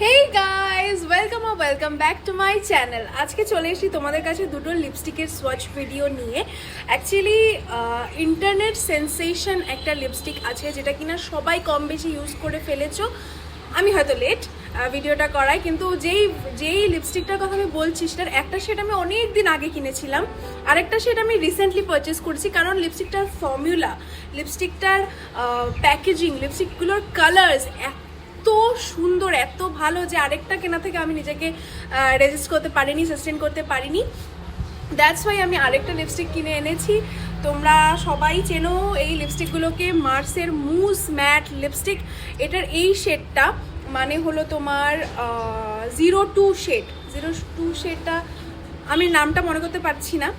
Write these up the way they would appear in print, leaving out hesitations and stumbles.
Hey guys welcome back to my channel. আজকে চলে এসেছি তোমাদের কাছে দুটো লিপস্টিকের সোয়াচ ভিডিও নিয়ে। অ্যাকচুয়ালি ইন্টারনেট সেন্সেশন একটা লিপস্টিক আছে যেটা কিনা সবাই কম বেশি ইউজ করে ফেলেছো। আমি হয়তো লেট ভিডিওটা করাই, কিন্তু যেই লিপস্টিকটার কথা আমি বলছি সেটার একটা শেড আমি অনেক দিন আগে কিনেছিলাম, আরেকটা শেড আমি রিসেন্টলি পারচেস করেছি। কারণ লিপস্টিকটার ফর্মুলা, লিপস্টিকটার প্যাকেজিং, লিপস্টিকগুলোর কালার্স এত সুন্দর, এত ভালো যে আরেকটা কেনা থেকে আমি নিজেকে রেজিস্ট করতে পারিনি, সাস্টেন করতে পারিনি। দ্যাটস ওয়াই আমি আরেকটা লিপস্টিক কিনে এনেছি। তোমরা সবাই চেনো এই লিপস্টিকগুলোকে, মার্সের মুস ম্যাট লিপস্টিক। এটার এই শেডটা মানে হলো তোমার 02 শেড। 02 শেডটা আমি নামটা মনে করতে পারছি না।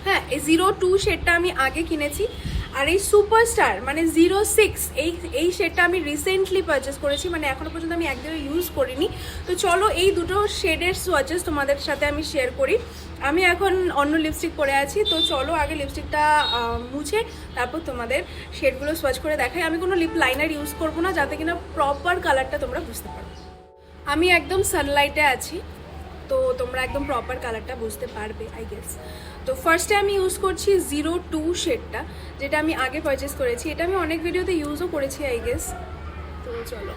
হ্যাঁ, এই 02 শেডটা আমি আগে কিনেছি। আর এই সুপারস্টার মানে 06 এই শেডটা আমি রিসেন্টলি পারচেস করেছি, মানে এখনো পর্যন্ত আমি একদিনও ইউজ করিনি। তো চলো এই দুটো শেডের সোয়াচেস তোমাদের সাথে আমি শেয়ার করি। আমি এখন অন্য লিপস্টিক পরে আছি, তো চলো আগে লিপস্টিকটা মুছে তারপর তোমাদের শেডগুলো সোয়াচ করে দেখাই। আমি কোনো লিপ লাইনার ইউজ করবো না, যাতে কিনা প্রপার কালারটা তোমরা বুঝতে পারো। আমি একদম সানলাইটে আছি, তো তোমরা একদম প্রপার কালারটা বুঝতে পারবে আই গেস। তো ফার্স্টে আমি ইউজ করছি 02 শেডটা, যেটা আমি আগে পারচেস করেছি। এটা আমি অনেক ভিডিওতে ইউজও করেছি আই গেস। তো চলো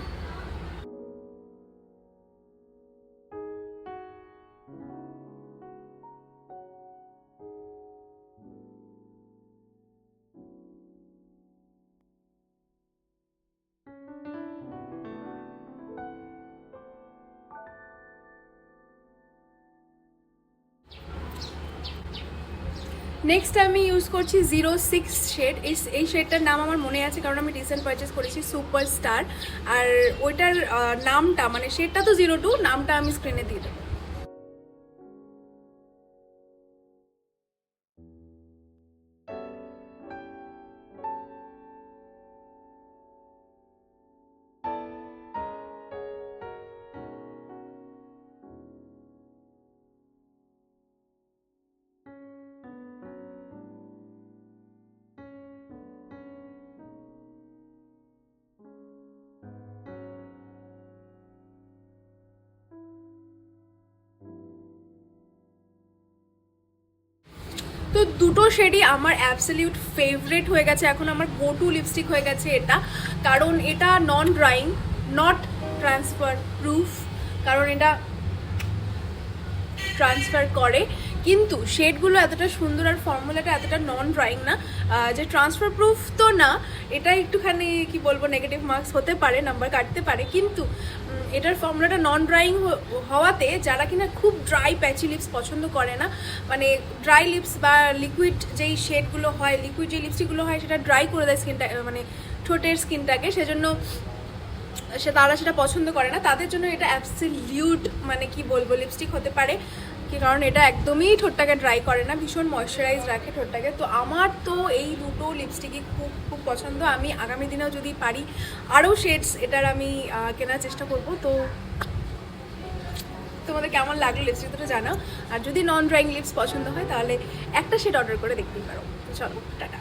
নেক্সট আমি ইউজ করছি 06 শেড। এই শেডটার নাম আমার মনে আছে কারণ আমি রিসেন্ট পারচেস করেছি, সুপারস্টার। আর ওইটার নামটা মানে শেডটা তো 02, নামটা আমি স্ক্রিনে দিয়ে দেবো। তো দুটো শেডই আমার অ্যাবসলিউট ফেভারিট হয়ে গেছে, এখন আমার গো টু লিপস্টিক হয়ে গেছে এটা। কারণ এটা নন ড্রাইং, নট ট্রান্সফার প্রুফ, কারণ এটা ট্রান্সফার করে, কিন্তু শেডগুলো এতটা সুন্দর আর ফর্মুলাটা এতটা নন ড্রাইং না। যে ট্রান্সফার প্রুফ তো না, এটা একটুখানি কি বলবো নেগেটিভ মার্কস হতে পারে, নাম্বার কাটতে পারে, কিন্তু এটার ফর্মুলাটা নন ড্রাইং হওয়াতে যারা কিনা খুব ড্রাই প্যাচি লিপস পছন্দ করে না, মানে ড্রাই লিপস বা লিকুইড যেই শেডগুলো হয়, লিকুইড যে লিপস্টিকগুলো হয় সেটা ড্রাই করে দেয় স্কিনটা, মানে ঠোঁটের স্কিনটাকে, সেজন্য তারা সেটা পছন্দ করে না, তাদের জন্য এটা অ্যাবসলিউট মানে কি বলবো লিপস্টিক হতে পারে। কি কারণ এটা একদমই ঠোঁটটাকে ড্রাই করে না, ভীষণ ময়শ্চারাইজ রাখে ঠোঁটটাকে। তো আমার তো এই দুটো লিপস্টিকই খুব খুব পছন্দ। আমি আগামী দিনেও যদি পারি আরও শেডস এটার আমি কেনার চেষ্টা করব। তো তোমাদের কেমন লাগলো লিপস্টিক দুটো জানাও, আর যদি নন ড্রাইং লিপস পছন্দ হয় তাহলে একটা শেড অর্ডার করে দেখতেই পারো। চলো টাটা।